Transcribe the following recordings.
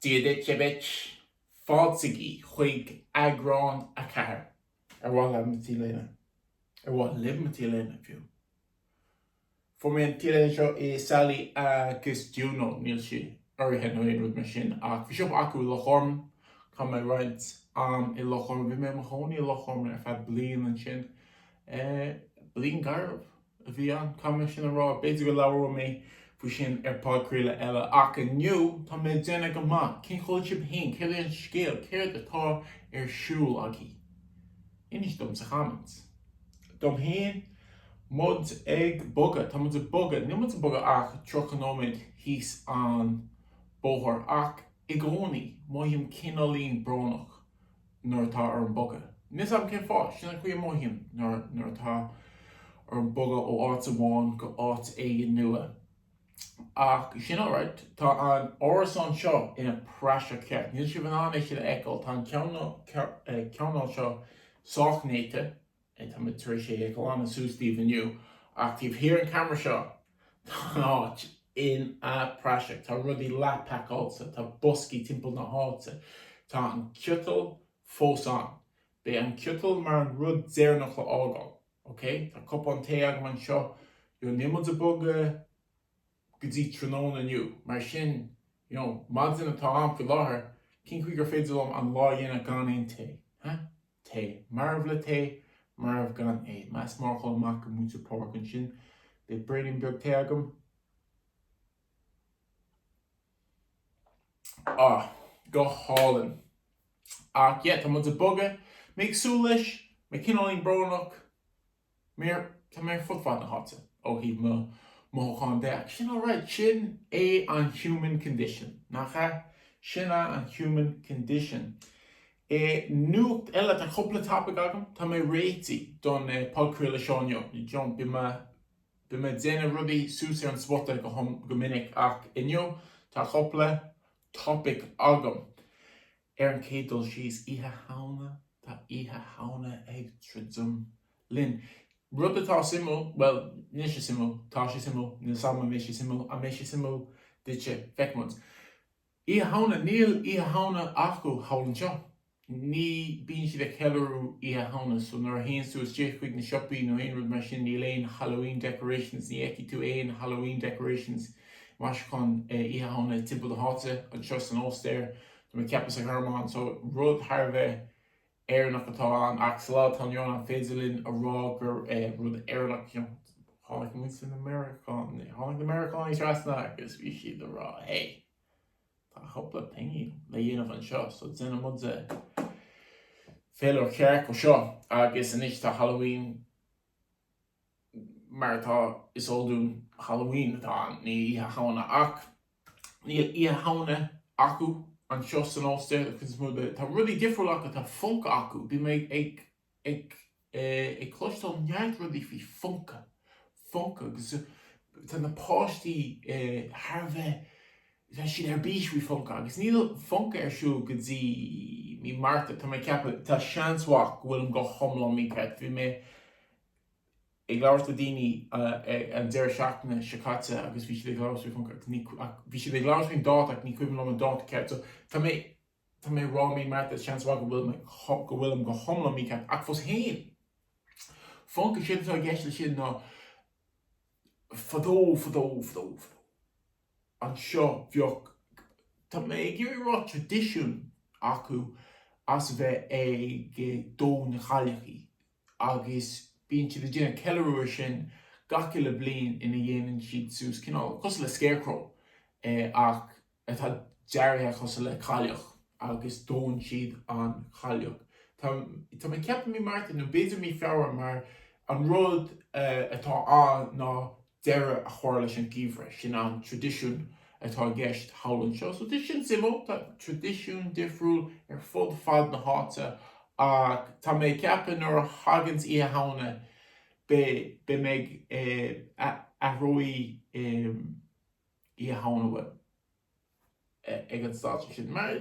Díadit fáilsaigh chuig eagrán a ceathair. Bhfuil leabhairt léine. Bhfuil leabhairt léine fiú. Fu mé an tíléine seo I Sally agus Juno níl si orthe nó éonrúd mar sin ach bhí seo acu le chorm chu mé roiint I le chorm bhí mé mo chónaí le chorm ar feadh bliain an sin bliain garbh a bhí an cum sin an rá beidir go leabhar mé fu sin ar pácréile eile ach aniu tá mé déine go maith cén chóil sib hain céir an scéal céir atá ar siúl agaí. Inis dom sa chamans. Dom hain mud ag bogad, tá mud a bogad, ní mud a bogad ach trochanóid hís an bóthar ach I gcónaí maithim cinálín bránach nuair atá ar an bogad. Nis am cén fáis, sinna chuí maithim nuair atá ar an bogad ó áit amháin go áit é nua. Ach sin áráid, tá an áras an seo ina praise ceart. Níl si bhán é sin eáil, tá an ceannáil seo Sraith tá mit tar sé ag an sústíh aniu ach tíobh hir an camera seo tá áit in a praise tá rudí lepaáilsa tá boscí timpeall na háilsa tá an ciotol fós an bé an ciotol mar an rud déarnach le ágáil, ok? Tá cop an té agam an seo jo nimod a bog go dtí trónón aniu mar sin madzin atá an fi láthair cin chuig gur féidir an lá dhéana gan éon té té marmh le té marmh gan é meas marchail amach go múte páirc an sin be Breandán beag té agam go hálan ach tá mud a boga méid sú leis mé cinálín bránach tá mé fudfad na háte ó hí móchan deach sin áráid sin é an human condition nach sinna an human condition nuacht eile an chopla tappa agam tá mé réití don pácréile seáneo John bí me déine rudí sús ar an spota go minic ach inniu tá chopla topic agam ar an cédul síos ihe hána tá ihe hána ag tridum linn rud atá simú well níos sé simú tá sé simú níl sama mé sé simú a mé sé simú duitse feicmont ihe hána níl ihe hána acu hálann seo ní bíonn siad ag ceiliúrú ihe hána so nuair a haon tú is déich chuig na siopaí nó aon rud mar sin níl aon Halloween decorations ní eici tú aon Halloween decorations más chun ihe hána timpeall na háite an seo san óstéir do mé ceapas a Hermann so rud tharbheith éarnach atá an ach slá tá an féidirlinn a rá gur rud éarnach tháinig mu in Americán tháinig Americán is rasna agus bhí siad a rá tá chopla pingi le dhéanamh an seo so déine mud féilear ceart go seo agus inis tá Halloween mar tá is ódún Halloween atá ní ihe hána ach níl ihe hána acu an seo san óstéir tá rudí difriúlacha tá funca acu bí mé ag cloistal neart rudí fhí funca agus tá na páistí tharbheith sin ar bís fhí funca agus níl funca ar siú go dtí mí marta tá mé ceappa tá seansmhaach bhfuil go thomlá mí cead bhí mé ag leabhart go daoine an deir seachtaine sicáte agus bhí siad ag leabhart fhí funca bhí siad ag leabhart fhíon dát ach ní cuimhin am an dát cead so tá mé rá mí marta seansmhaach go bhfuil go thomlá mí cead ach fós hain funca siad atá gceist le siad ná fadó an seo bheoch tá mé ag iarú rá tradiisiún acu as bheith ag dó na chailgeachí agus bíonn siad a dhéanamh ceiliúir sin gach le bliain ina dhéanann siad sús cinál cos le scarecrow ach atá deartha cos le chailgeach agus dóin siad an chailgeach tá mé ceappa mí marta nó beidir mí feabhar mar an rud atá ná deire a chóir leis an gíomhre sin an tradiisiún atá gceist hálann seo so dis sin simú tá tradiisiún difriúil ar fud fad na háite ach tá mé ceappa nuair hagans ihe hána be méid a roí ihe hána bhfuil ag an stáit sin mar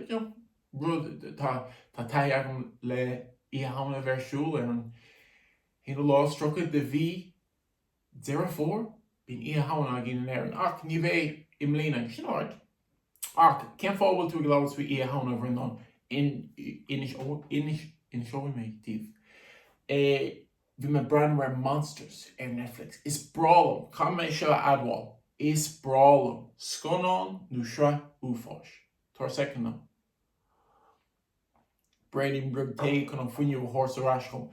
rud tá taith agam le ihe hána bhersúil ar an hína lá strucha de bhí 04 bín ihe hána a gin an ach ní bheith im léana sin áid Ach, cén fábhfuil tú glás faoi a hána bhrinán in showing me tíh. Bhí me Breandán Monsters Netflix. Is brálam, cá mé seo adháil, is brálam, sconán nó sra úfáis. Tar second ná. Breandán brug té chun an fuinne bh horsa rascom.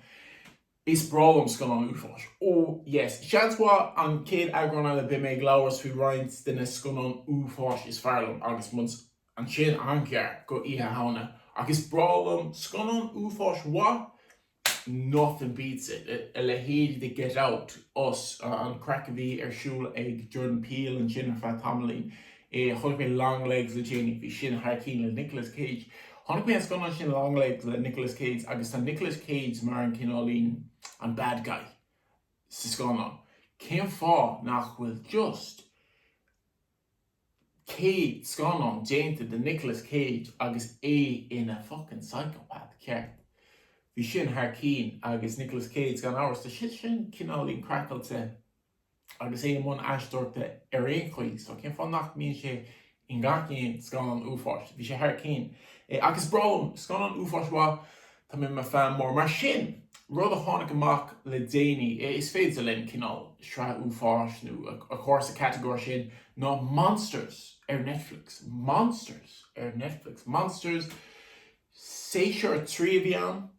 Is brálam sconán úfáis. Oh, yes. Seansá an céad eagrán eile be mé glabhars faoi roinnt duna sconán úfáis is fearlam agus muns an sin ancear go ihe hána. Agus brálam sconán úfáis wa? Nothing beats it. A lehéad de Get Out, us, an Crackaví siúl ag Jordan Peele and sin fa tamlín. Chug mé long legs le Janie bhí sin Harkeen le Nicolas Cage. Honnig mé sconán sin long legs le Nicolas Cage agus tá Nicolas Cage mar an cinálín an bad guy. Sa sconán. Cén fá nach bhfuil just Cage sconán déanta de Nicolas Cage agus in a fucking psychopath ceart. Bhí sin Harkeen agus Nicolas Cage gan áras tá sin cinálín crackáilte agus món easúirta aon chuig, so cén fá nach míonn sé in gacíonn sconán úfáis. Bhí sé Harkeen. Agus brálam sconán úfáis wa tá mé me fan mór mar sin rud a tháinig amach le déine is féidir linn cinál sra úfáis nó a chósa categóir sin ná Monsters Netflix. Monsters Netflix. Monsters sé seo trí bhíán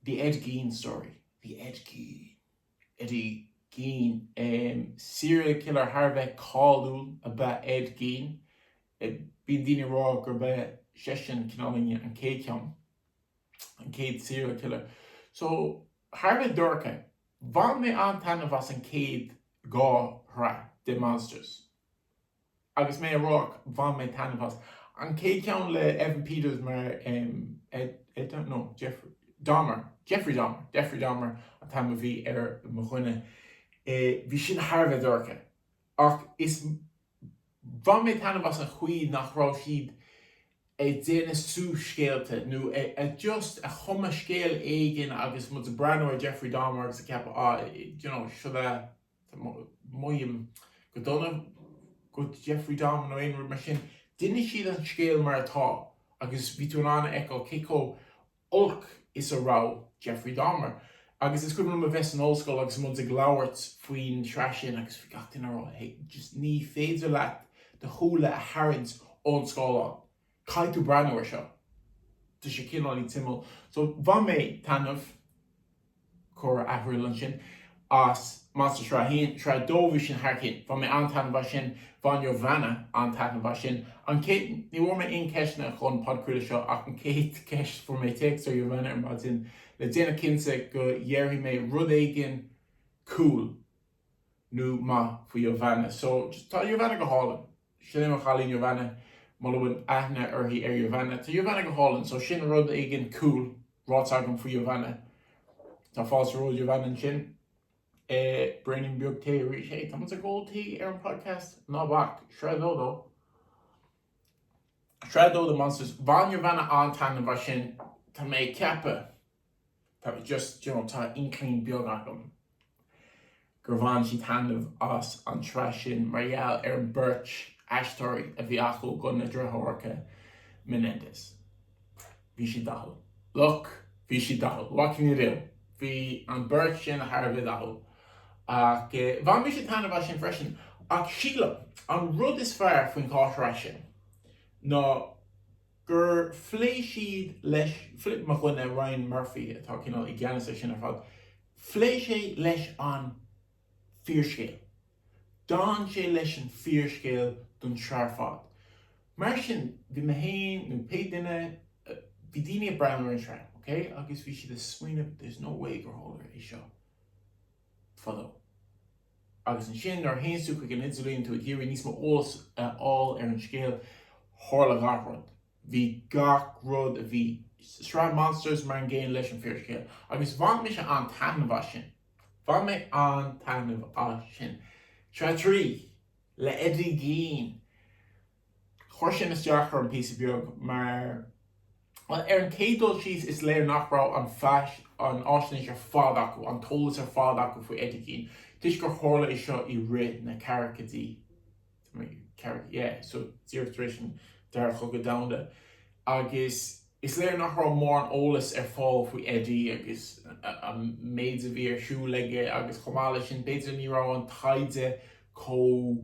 the Ed Gein story. The Ed Gein. Eddie Gein. Serial killer Harvey called about Ed Gein. Bín dine rá gur be session cinálíne an céad ceann. An céad serial killer. So Harvey Durka, van me an tanna vas an céad gá hra de Monsters. Agus mé rock van me tanna vas. An céad ceann le Evan Peters mar Jeffrey Dahmer a tam bhí mo chuine. Bhí sin Harvey Durka. Ach is van me tanna vas an chuid nach rá siad déine sú scéalte nó just a chuma scéal éigen agus mu Breandán Jeffrey Dahmer agus a ceap seo muim go donna go Jeffrey Dahmer nó aon mar sin duine siad an scéal mar atá agus bhí tú an eáil céó ulc is a rá Jeffrey Dahmer agus is cuireann a bheits an óscoil agus mu labhairt faoin traisin agus bhí gatain ará just ní féidir leat de chúla a harins ón scáilán. Caiú Breandán seo. Tá sé cinálí timil. So bhain mé tanmh chur athriúil an sin as Monster Sra dómhí sin Harkeen. Bhain mé an tanmh sin bhain bhena an tanmh sin. An céad ní bhfuair mé on ceisna chun podcrúla seo ach an céad ceis fu mé text ar bhena ar má sin le déanana cinsa go dhéirí mé rud éigean cool nó má faoi bhena. So tá bhena go hálan. Sin a chalín bhena Mullen aithne arthaí ar bhena. Tá bhena go hálann, so sin rud éigean cool rátágamm faoi bhena. Tá fás rud bhena sin. Breandán beag té rí sé. Tá a ggóil tí ar an podcast ná bhac. Sraith the Monsters. Bhain bhena an tanna bha sin tá mé ceapa. Tá just tá inclín beag agam. Gur bhain si tanmh as an traisin margheall ar an birch Ashtori a bhí acu gon na drothorcha Menendez. Bhí si dahal. Look, bhí si dahal. What can you do? Bhí an birch sin a Harvey dahal. Ach, bhain bhí si tanna bha sin freisin. Ach síla, an rud is fearr faoin cáithre sin. Ná gur phlé siad leis, flip mo chuine Ryan Murphy atá cinál I gceannas sin ar fad. Phlé sé leis an fear scéal. Dáin sé leis an fear scéal don trarfad. Mar sin, bhí me hain, nó pe duine, bhí daine a Breandán an sra, okay? Agus bhí siad a smaoineamh, there's no way gur hálar é seo. Fadó. Agus an sin ar hain súca an idirlíonn tú a dhéirí níos mo ólas all ar an scéal tharla gachrod. Bhí gach rud a bhí sra Monsters mar an ggéin leis an fear scéal. Agus bhain me se an tanmh sin. Bhain me an tanmh sin. Sra trí le Eddie Gein. Chóir sin is deachar an píosa beag mar ar an cédul síos is léir nachrá an feis an áisníos ar fád acu, an tólas ar fád acu faoi Eddie Gein. Tuis gur tharla is seo I rid na caracatí. So zero tradition dar chugad damda. Agus is léir nach ra mór an ólas fáil faoi Eddie agus méid a bhí siú leige agus chomála sin beidir ní rá an taide có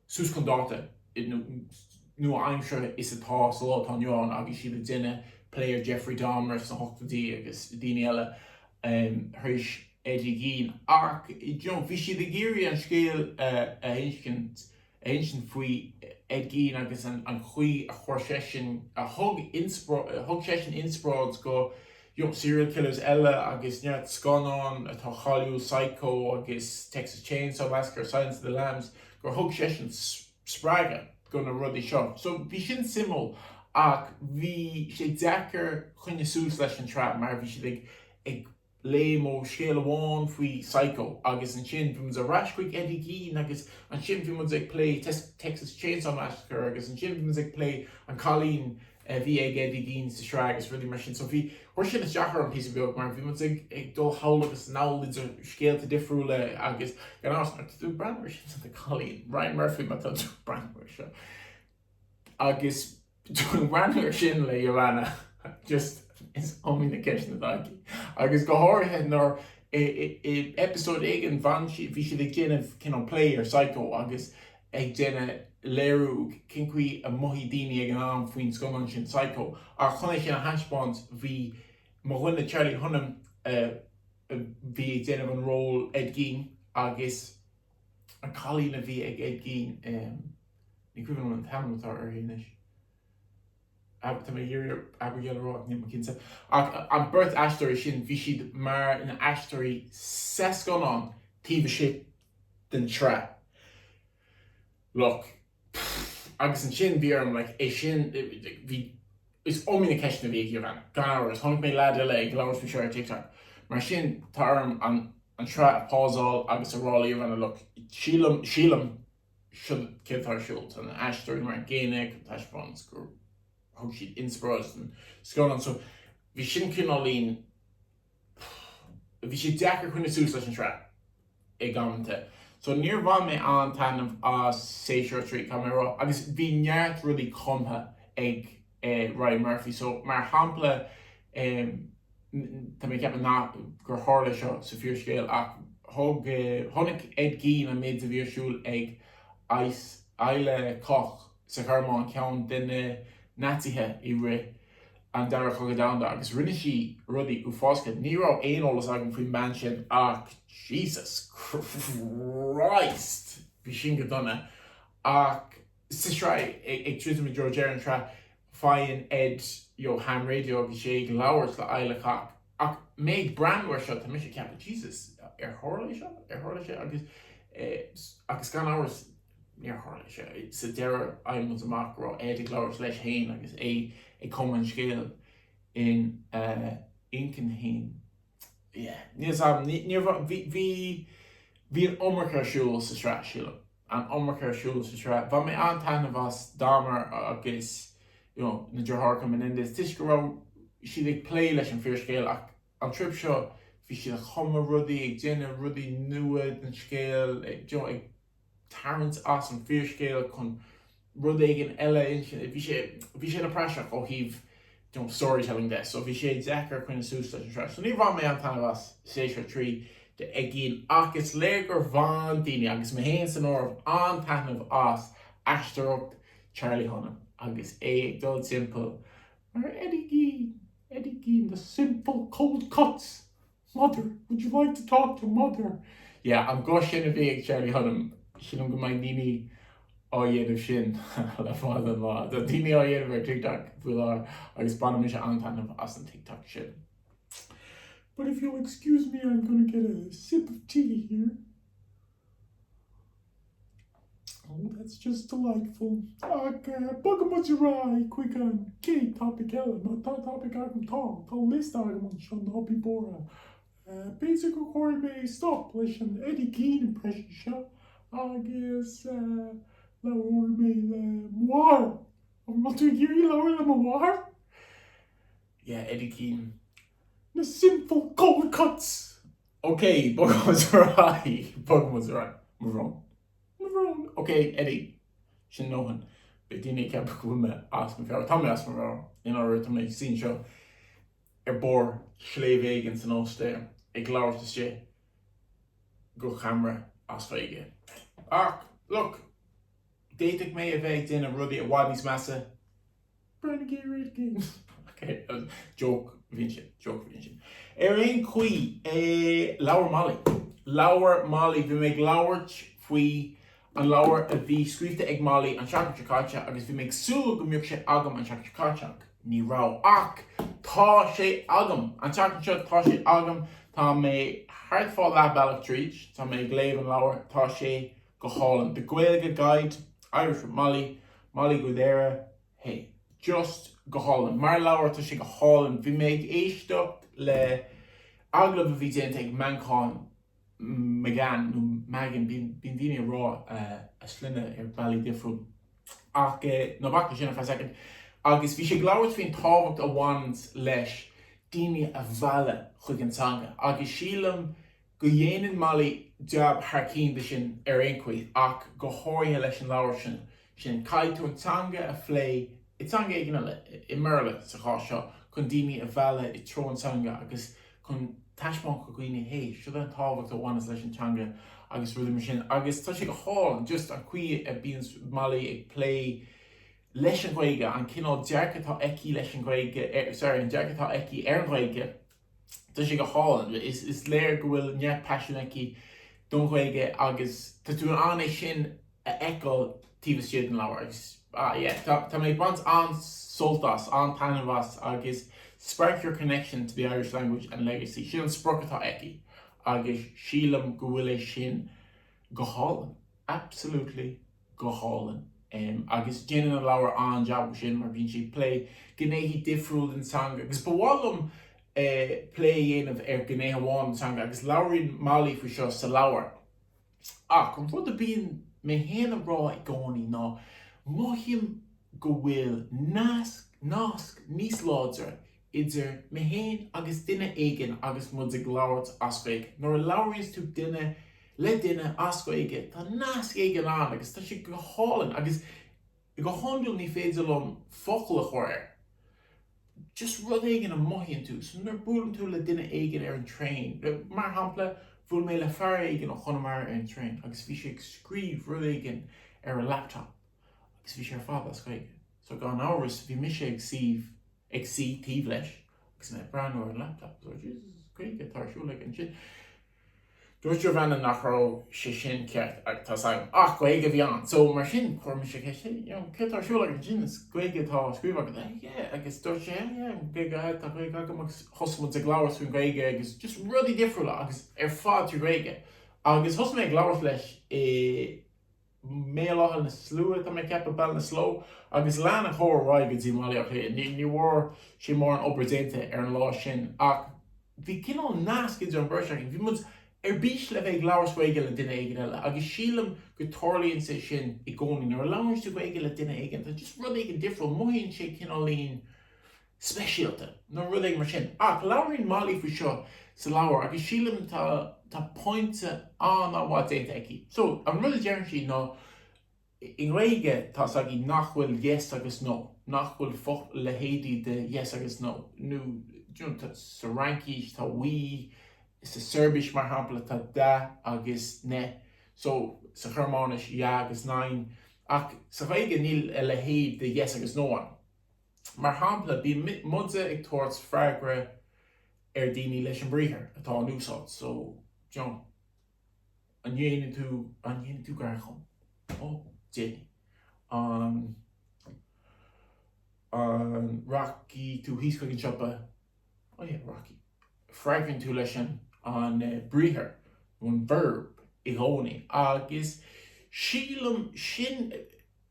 súscondáta nu aimimse is atá lá táán agus si duine player Jeffrey Dahmer san hochtadí agus daine eile thuis Eddie Gein ach bhí si de géirí an scéal ancient faoi Ed Gein agus an chuí a chuir sin a thug sé sin inspráid go serial killers eile agus neart scanán atá Hollywood Psycho agus Texas Chainsaw Massacre, Silence of the Lambs gur thug sé sin sppraige go na rudí seo. So bhí sin simú ach bhí sé dechar chuine sús leis an trap mar bhí si ag léim ó scéal amháin faoi Psycho agus an sin bhí a rascuig Eddie Gein agus an sin bhí ag play Texas Chainsaw Massacre agus an sin bhí ag play an Colleen bhí ag Eddie Gein sa shrá agus ruí mar sin. So bhí chuir sin is dechar an pí beag mar bhí ag dul hála agus náid scéalta difriúla agus gan ásna tú brandhar sin sa Colleen Ryan Murphy má tú brandhar se agus tú brandhar sin le Joanna just is omí na ceisna dagí. Agus go háirthe nar episode éigen bhí si ag déanamh cin an play ar Psycho agus ag déanamh léirúg cincuí a mohí daine ag an am faoin scomann sin Psycho. A chuna sin a haispáint bhí má chuine Charlie Hunnam bhí ag déanamh an ról Ed Gein agus an Colleen a bhí ag Ed Gein ní cuihann an tamtá ar hínis. Tá mé dhéir abagealrá ní cinsa. An birth aisteoirí sin bhí siad mar in aisteoirí sescanán tíomh si den tre. Look, agus an sin bhí arm é sin bhí is ómína ceisna bhí Eagrán. Gan is tháinig mé lead le ag leabhar faoi seoir TikTok. Mar sin tá arm an tre a pásáil agus a rála Eagrán look sílam siad cintar siúlt an aisteoirí mar géine taispáins gur thug siad inspráid an scanán. So bhí sin cinálín bhí si dechar chuine sús leis an tre ag gamanta. So níor bhain mé an tainmh a séisiúir trí camera agus bhí neart rudí comtha ag Ryan Murphy. So mar hampla tá mé ceap ná gur hála seo sa fiúr scéal ach tháinig Ed Gein a méid a bhírsúil ag eile coch sa chuirmán ceann duine natithe I ri an dara chugad damda agus rinne si rudí ú fáscad ní rá éolas agam faoin ban sin ach Jesus Christ bhí sin go donna ach sa srá ag tríú George an tra faoin Ed ham radio agus sé ag labhairt le eile cach ach méid brandhar seo tá mis ceappa Jesus ar tháirla seo agus gan áras níor tháirla seo sa deire aimimú amach rá Ed ag labhairt leis hain agus é cumann scéal in incin hain. Níos am bhí an ommarcha siúil sa srá sílam an ommarcha siúil sa srá. Bha mé an tainmh as Dahmer agus na dearthcha Menendez tuis go raibh siad ag play leis an fíor scéal ach an trip seo bhí siad a chuma rudaí ag déanamh rudaí nua den scéal ag tarrant as an fíor scéal chun rud éigean eile bhí sé na praseach ó híomh storytelling de, so bhí sé dechar chuine sús leis an srá. So ní bhain mé an tainmh as séisiúir trí de ag gcín ach is léir gur bhain daoine agus mé héan san ámh an tainmh as aisteoireacht Charlie Hunnam agus ag dul simple mar Eddie Gein, the simple cold cuts. Mother, would you like to talk to Mother? Yeah, I'm go sin a bhí ag Charlie Hunnam sin go mai daoine á dhéanamh sin le fáil an lá. Tá daoine á dhéanamh ar TikTok bhfuil agus banna mé sé an tainmh as an TikTok sin. But if you'll excuse me, I'm going to get a sip of tea here. Oh, that's just delightful. Bugam rai quick on Kate topic Ellen, not topic agam tall list agam on hobby bora. Basic record may stop listen Eddie Gein impression shot. I guess lower me more. I'm not to hear you lower than more. Yeah, Eddie Gein. The simple cold cuts. Okay, Bugam was right. Move on. Okay, Eddie. Sin nóhan. Dine ceap go me as me fear Tá as mar in order to make sin seo bor sléimh san óstéir ag láirte go camera as faoige. Look, déiteach mé a bheith duine rudí a bhaid níos measa. Okay, joke bhín sin. Aon chuí labhar Mollie. Labhar Mollie bhí méid labhairt faoi an labhar a bhí scríbte ag Mollie an seachas cáte agus bhí méid súil go mbeadh sé agam an seachas cáteach. Ní rá ach tá sé agam an seachas tá sé agam tá mé hard fá labhairt tríd tá mé léamh an labhar tá sé go hálan. The Gaeilge guide Irish with Mollie Guidera, hey, just go hálan. Mar labhar tá sé go hálan. Bhí méid éisteacht le aglah a bhí déanta ag meáin megan nó megan bín daine rá a slunne bailí difriúil ach nó bhacha sinna fa second agus bhí sé glabhairt faoin tábhacht a bhaint leis daine a bhealach chuig an teanga agus sílam go dhéanann Mollie job thar cinn sin aon chuí ach go háirthe leis an labhairt sin caiithú an teanga a phlé i teanga ag i Merle sa chá seo chun daine a bhealach i tro an teanga agus chun taismán go gcuoine hé siúd an tábhacht a bhaint leis an teanga agus rudí mar sin agus tá sé go háil just an chuí a bíonn Mollie ag play leis an Gaeilge an cinál dearcatá eici leis an Gaeilge an dearcatá eici an Gaeilge tá sé go háil is léir go bhfuil neamh passion eici don Gaeilge agus tá tú an é sin a eiceáil tíomh siad an labhar agus tá méid bant an soltas an tainmhas agus spark your connection to the Irish language and legacy. Sílam sprocatá eici agus sílam go bhfuil é sin go hálan, absolutely go hálan. Agus déanann an labhar an jab sin mar bhíonn si play gnéithí difriúil an teanga agus bhfuilm play dhéanamh gnéithe bháin an teanga agus labhraíonn Mollie faoi seo sa labhar. Chun fud a bíonn mé héanam rá i gcónaí ná maithim go bhfuil nasc níos láidir idir méhéin agus duine éigean agus mud ag labhairt as féig. Nuair a labhraíonn tú duine le duine as Gaeilge tá nasc éigean an agus tá sé go hálan agus I go hándúil ní féidir lom focail a chóir. Just rud éigean a maithíonn tú, so nuair búlann tú le duine éigean ar an train. Mar hampla bhfuil mé le fear éigean ó chonamara ar an train agus bhí sé ag scríomh rud éigean ar a laptop agus bhí sé ar fad as Gaeilge. So gan áras bhí mi sé ag sí tíomh leis agus na breanú ar an laptop. So Jesus Gaeilge tarsúla an sin. Dúirtear bheanna nachrá sé sin ceart ag tá saim Gaeilge bhí an. So mar sin chuir me sé ce tarsúla an sin Gaeilge tá scríomh agus dúir sé Gaeilge tá Gaeilge agus thosmid ag labhairt faoin Gaeilge agus just rudí difriúla agus ar fád tú Gaeilge. Agus thos mé ag labhairt leis méláthal na slúa tá mé ceap a bell na sló agus lean a chóir ráid go dtí Mollie ach ní bhór sé mór an obair déanta ar an lá sin ach bhí cinál nasc idir an bhirseach bhí mud bís le bheith labhairt Gaeilge le duine éigean eile agus sílam go tarlaíonn sé sin i gcónaí nuair a labhairt tú Gaeilge le duine éigean tá just rud éigean difriúil maithíonn sé cinálíon speisialta nó rud éigean mar sin ach labhraíonn Mollie faoi seo sa labhar agus sílam tá pointe an á bhaid déanta aici. So an rud a dearann sí ná in Gaeilge tá sagí nachhfuil yes agus no, nachhfuil focht le héadí de yes agus no. Nú sa rankís tá wí is a Serbish mar hampla tá da agus ne. So sa Germánis agus nein. Ach sa Gaeilge níl le héad de yes agus no an. Mar hampla bí mudsa ag toirds freagra ar daoine leis an bríthir atá an úsáid. So John, an dhéanann tú gar chum. Jenny. An Rocky tú hís chuig an siopa. Rocky. Freagann tú leis an bríthir an verb I gcónaí agus sílam sin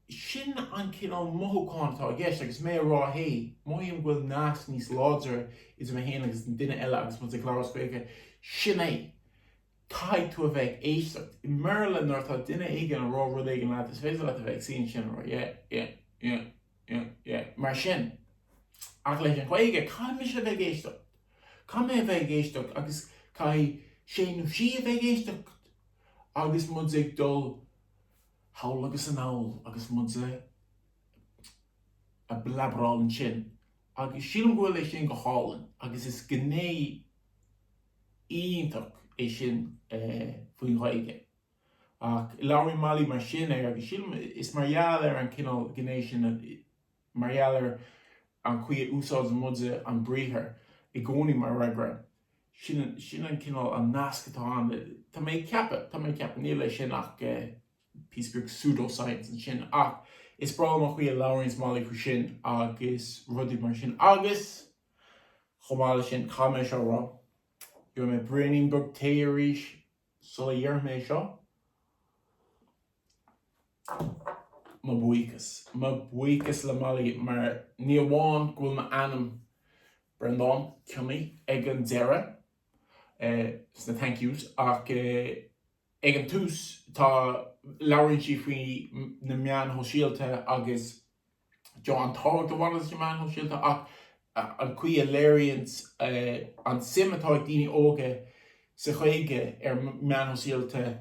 an cinál mothúcháin atá gceist agus mé rá hé maithíonn bhfuil nasc níos láidir is mé héana agus an duine eile agus mu ag labhairt Gaeilge sin é caiid tú a bheith éisteacht. I Merle nuair tá duine éigean a rá rud éigean leat is féidir le a bheith síon sin mar sin ach leis an Gaeilge cai mé sé bheith éisteacht. Cai mé bheith éisteacht agus cai séanú si a bheith éisteacht agus mud ag dul hawl agus an hawl agus mud a blabrál an sin. Agus sílam go bhfuil sin go hálan, agus is gné ionach é sin faoin Gaeilge. Ach láirín Mollie mar sin agus sílam is margheall an cinál gné sin margheall an chuí úsáid an muide an bríthir I gcónaí mar ragra. Sin an cinál an nascatá an tá mé ceappa níl lei sin ach písbrig pseudoscience an sin ach is brá mar chuí láirín Mollie chu sin agus rudí mar sin agus chomáile sin chaime seo rá. Jo mé Breandán bug té arís sola dhearr mé seo. Ma buíchas le Mollie mar ní amháin gúil ma anam Breandán Cionnaith ag an deire sna thank yous ach ag an tús tá láirín si faoi na meán hóisialta agus jo an táhacht do bhanas na meán hóisialta ach an chuí a léiríonn an simatá daoine óga sa Gaeilge meán hóisialta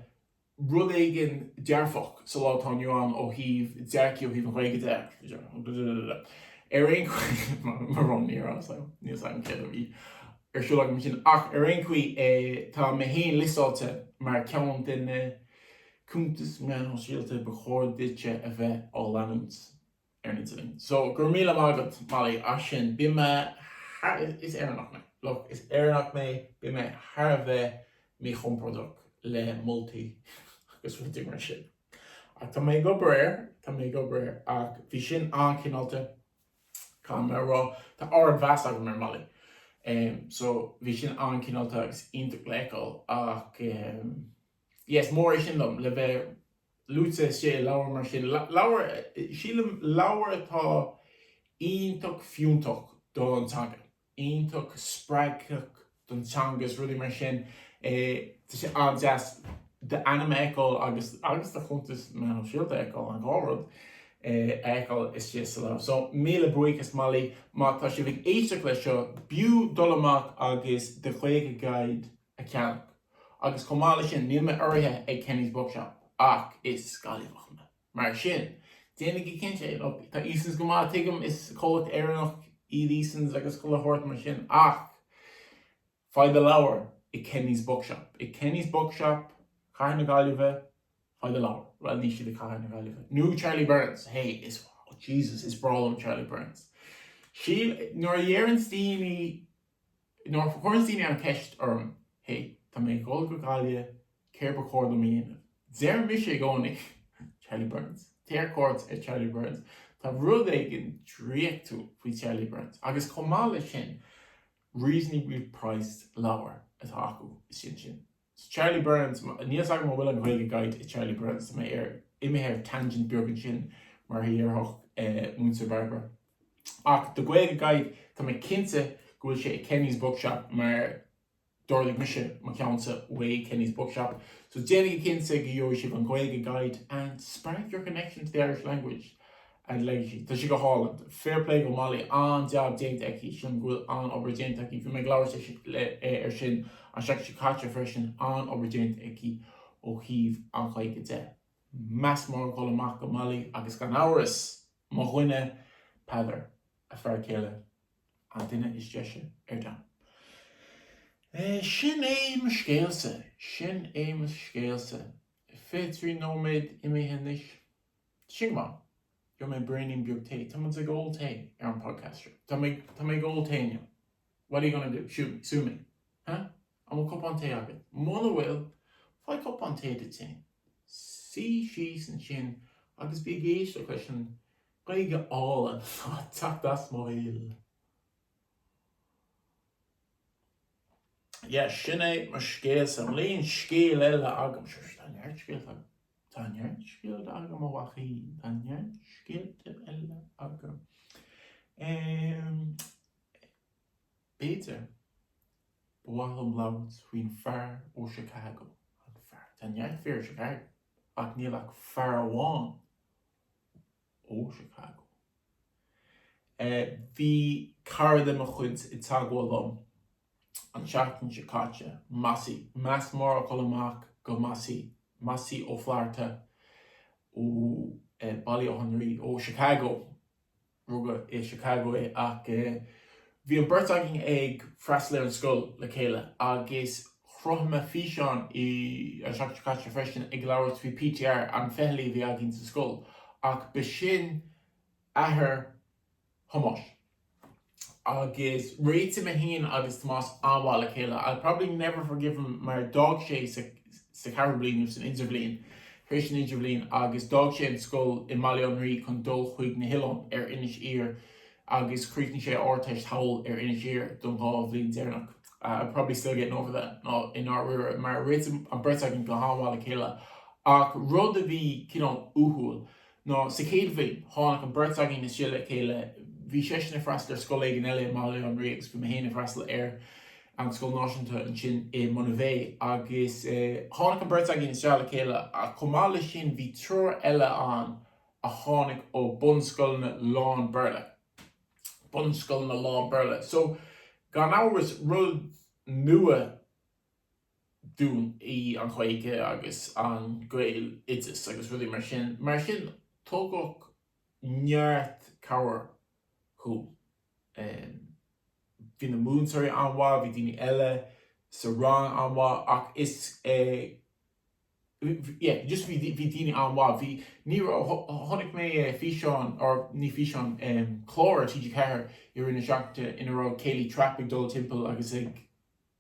rud éigean dearfach sa látá nuán ó híomh dearciú híomh an Gaeilge deach. Ein mar ron ní níos an ce bhí siúla sin ach ein chuí tá mé héon lisáilte mar ceann den cúntas meán hóisialta ba chóir duite a bheith á leanúint ní. So gur míle mágad Mollie as sin bí me is éarnach mé. Look, is éarnach mé bí me thar bheith mé chompordach le multi agus ruí mar sin. Ach tá mé go breir ach bhí sin ancinálta Tá rá tá ára bheas agam mar Mollie. So bhí sin ancinálta agus ionach leáil ach yes, mór sin dom le bheith lúta sé láhar mar sin. Sílam láhar atá ionach fiúntach do an tanga. Ionach spreagach don tangas rudí mar sin. Tá sé andeas de anam eáil agus de chuntas me síalta eáil an gáród. Eáil is sé lá. So míle buíchas Mollie má tá sé bhíh éisteach lei seo bíú dul amach agus de Gaeilge Guide a ceannach. Agus chomáile sin níl me áirithe ag Kenny's Bookshop ach is scáilíoch me. Mar sin, déananig I cinse tá ísans go má tuigim is cólat éarnach iad ísans agus chulairt mar sin ach faoi de labhairt I Kenny's Bookshop. I Kenny's Bookshop, Caithfear na Gaillimhe, faoi de labhairt. Well, ní siad Caithfear na Gaillimhe. New Charlie Burns. Hey, Jesus, is brálam Charlie Burns. Síl, nor dhéann stíine, nor chuann stíine an ceist orm, hey, tá mé gol go Gaeilge, céir ba chóir do míana. Deir mi sé gcónaí Charlie Burns. Téir cóirt Charlie Burns. Tá rud éigean dríochtú faoi Charlie Burns. Agus chomáile sin, reasonably priced labhairt atá acu sin. Charlie Burns, níos agam má bhfuil an Gaeilge Guide I Charlie Burns mé imime tangent beagán sin mar dhearthach múnsa Barbara. Ach do Gaeilge Guide tá mé cinnte go bhfuil sé I Kenny's Bookshop mar dorlaigh mise má ceannsa way Kenny's Bookshop. So déananig cinnte go dheor sibh an Gaeilge Guide and spark your connection to the Irish language and legacy. Tá si go hálan. Fair play go Mollie an deab déint eici sin bhfuil an obair déint eici. Bhí mé gláir sin an seach si caite freisin an obair déint eici ó híomh an Gaeilge de. Meas mór chula amach go Mollie agus gan áras má dhuine peidir a fear céile an duine is deise dan. Sin é mar scéalsa. Féadrí nóméid imithe níos. Sin má. Jo mé Breandán bug té. Tá man a gold té an podcast. Tá mé gold té. What are you gonna do? Sue me. Huh? I'm a cup on té agad. Móna bhfuil, fáil cup on té de té. Sí síos an sin agus bí géiste leis an Gaeilge ála teachtas móil. Yeah, sin é mar scéalsa. An líon scéal eile agam. Tá neart scéal agam ó wachaí. Tá neart scéal eile agam. Peter, bhhailm labhairt faoin fear ó Chicago. An fear. Tá neart fear Chicago. Ach níl ach fear amháin ó Chicago. Bhí cara de mo chuid I tágháil an seachtain se caite, Massey, meas mór chula amach go Massey ó Florida ó Bally ó Henry ó Chicago rugga in Chicago ach bhí an birtaging ag freistal an scoil le chéile agus chruthma físeán I an seachtar caite freisin ag labhairt bhí PTR an feithilí bhí agin sa scoil ach be sin ahar Hamas. Agus réite me hín agus Tomás anhá le chéile. I'll probably never forgive him mar dog sé sa cara blian san inter blian. Chris an inter blian agus dog sé an scoil I Mollie Guidera chun dul chuig na hilan inis ír agus crítan sé orteist hawl inis ír don gá blian dénach. I'm probably still getting over that in our rear mar réite an birtagin go anhá le chéile. Ach rud a bhí cinál úthúil no sa chéad bhí tháinig an birtagin is le chéile bhí sé na freistal scoil ag an eile Mollie Guidera agus bhí me héna freistal an scoil náisiúnta an sin I Monivea agus tháinig an birtagin is le chéile a chomá le sin bhí trúr eile an a tháinig ó bunscoil na lán Burla. Bunscoil na lán Burla. So gan áras rud nua dún I an Gaeilge agus an Gaeil idir agus rudí mar sin tógach neart cabhar who bhí na múnsaí anhá, bhí daoine eile sa rang anhá ach is just bhí daoine anhá bhí ní tháinig mé físeán or ní físeán chlór TG Ceathair I rinne seachta ina rá céilí trapig dul timpeall agus ag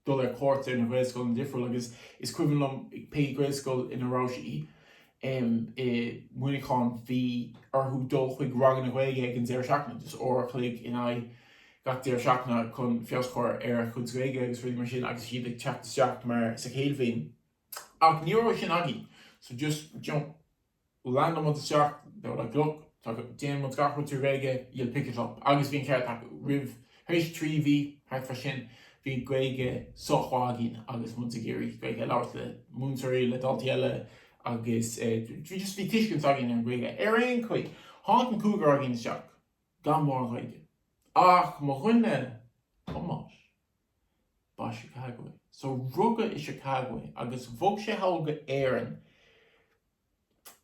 dul ar cóirte ina gréascoil an difriúil agus is cuimhnm pe gréascoil ina rá sí muinecán bhí arthú dul chuig ragan na Gaeilge ag an déir seachna dus or chuig in ai gach déir seachna chun fioscóir chun Gaeilge agus ruí mar sin agus siad ag teachtasteach mar sa chéad bhín ach ní raibh sin agin so just jump land am teach there like look déan mod gachú tú Gaeilge you'll pick it up agus bhín ceart rih H3V hart fa sin bhí Gaeilge sochhágin agus mu géirí Gaeilge labhairt le múnsaí le daltaí eile agus just bhí tuiscint agin an Gaeilge aon chuig háit an cúgar agin seach gan mór an Gaeilge ach mo chuine Hamas ba Chicago so rugga I Chicago agus bhog sé hága éan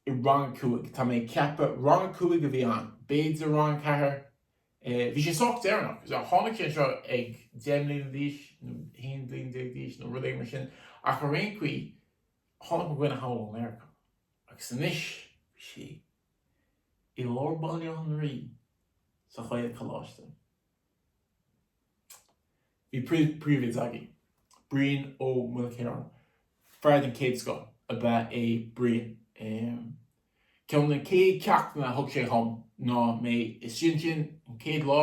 I rang cuaig tá mé ceappa rang cuaig a bhí an béid a rang cethir bhí sé socht éarnach gus a tháinig sé seo ag 10 bliain díos nó 1 bliain díos nó rud é mar sin ach ar aon chuí tháinig go gine hawl America agus inis sé I Lord Mollie Guidera sa chuid choláiste. Bhí príomhid agin Breandán ó Mulcairán fearr an céad sco a bheith é Breandán. Ceann na céad ceachtainna thug sé thom ná mé is sin an céad lá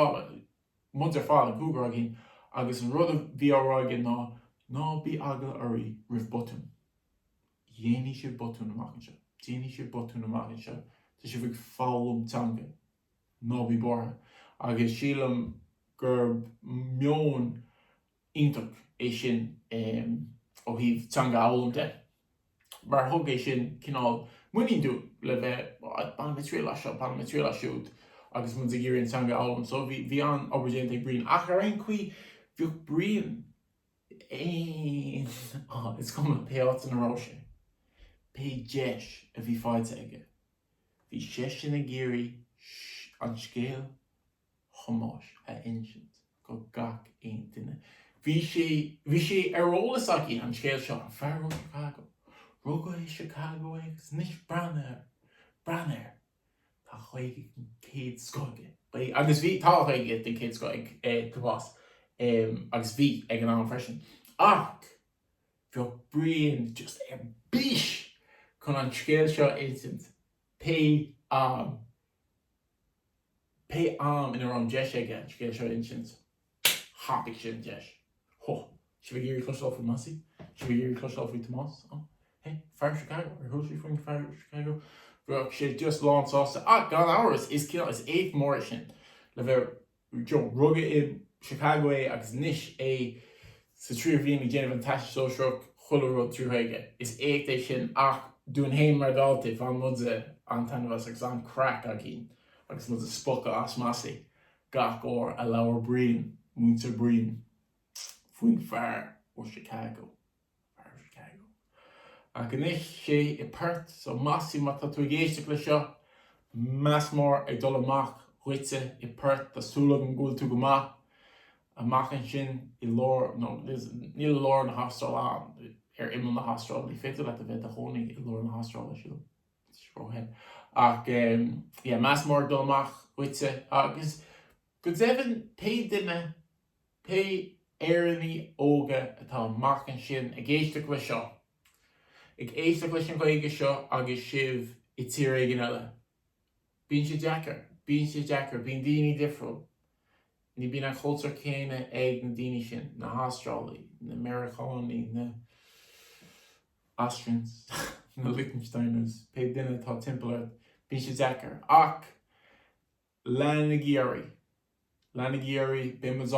muid ar fáil an cúgar agin agus an rud a bhí áráige ná bí aga airí rih botún. Dhéanaí sé botún amach anseo. Déanaí sé botún amach anseo. Tá sé bhíh fálam teanga ná bí bortha agus sílam gur meon ionach é sin ó híh teanga álam de. Mar thug é sin cinál muíonn dú le bheith ban matríal siúd agus mun géiríonn teanga álam so bhí an obairgéint ag Breandán ach ar aon chuí bhíoh Breandán it's coming pe áit an ará sé. Pe deis a bhí fáilte aige. Bhí sé sin na géirí an scéal Hamas a insint go gach aon duine. Bhí sé arolalas aici an scéal seo an fearr ó Chicago. Rugga I Chicago agus níos Breandán tá chuig an céad scoige. Agus bhí tá chuige den céad scoig Tomás agus bhí ag an an freisin. Ach bhíoh Breandán just bís chun an scéal seo insint pe am in ar an deis aige an scéal seo insint hapig sin deis. Si bh géirí cloisteáil faoi Massey? Si bh géirí cloisteáil faoi Tomás? Hey, fearr Chicago, ar thusaí faoin fearr Chicago. Bhíoh sé just lánsáasta gan áras is 8 mór sin le bheith rugga I Chicago agus níos sa trí bhíon déanamh an taiste sóisiach chuileróid trúthaige. Is 8 é sin ach dún héin mar dáilta fan muide an tanmhas agus an crack a cín agus muide spoca as Massey gach ó a labhar Breandán múnta Breandán faoin fearr ó Chicago. Ach inis sé I Perth so Massey má tá tú géisteach le seo meas mór ag dul amach huitse I Perth tásúla an gúil tú go maith a machchan sin I lór níl lór na hastráil an imú na hastráil ní féidir le a bheith a chonaí I lór na hastráil siúil sróthe ach meas mór dulmach huitse agus go deimhin pe duine pe éireannaí óga atá machchan sin ag éisteach le seo ag éisteach leis an Gaeilge seo agus sibh I tír éigin eile. Bíonn sé deacair, bíonn daoine difriúil. Ní bíonn an chultúir céine ag na daoine sin, na hastrálaí, na Americánaí, na Austrians, na Liechtensteiners, pe duine atá timpeall bíonn sé deacair. Ach, lena géirí, bíonn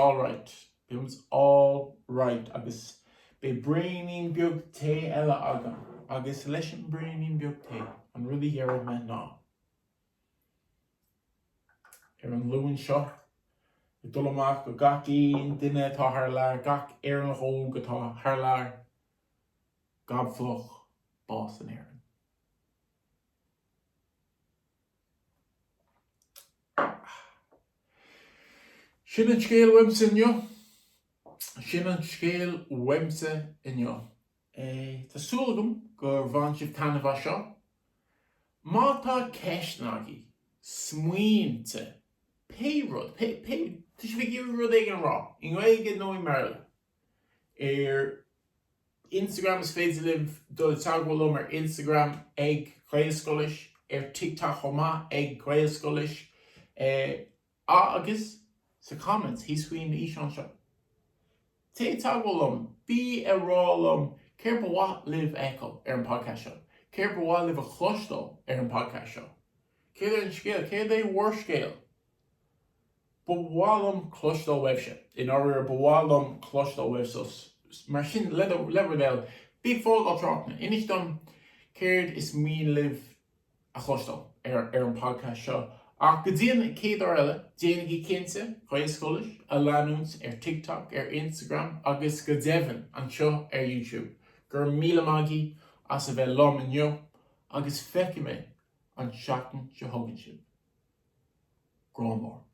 all right, agus be Breandán beag té eile agam, agus leis an Breandán beag té, an rudí dhearad me ná. An luúin seo, I dul amach go gach aon duine atá thar lear, gach éireann ó go tá thar lear, gabhfloch bás an éireann. Sin an scéal weimse inniu. Tásúlagam gur bhain sibh tainmh seo. Má tá ceisnágaí, smaointe, pe rud, tuis bhí gír rud ag an rá, I Gaeilge nó I Merle. Instagram is féidir libh dul taghfuil Instagram ag Gaeilscoilis, TikTok chomá ag Gaeilscoilis, agus sa comments hís faoin na íseán seo. Té taghfuil bí a rálum céir bhá libh echo an podcast seo. Céir bhá libh a chlustal an podcast seo. Céir an scéal, céir é war scéal. Bhálum chlustal webse. In order bhálum chlustal websos. Mar sin lebredel bí fógáil trachna. Inis dom céir is mín libh a chlustal an podcast seo. Ach go dtíana céadar eile, déanaí cinnte, Gaeilscoilis, a leanúns TikTok, Instagram, agus go deimhin an seo YouTube. Gur míle maigí as a bheith lom inniu, agus feice mé an seachtain se thugann sibh. Gránmór.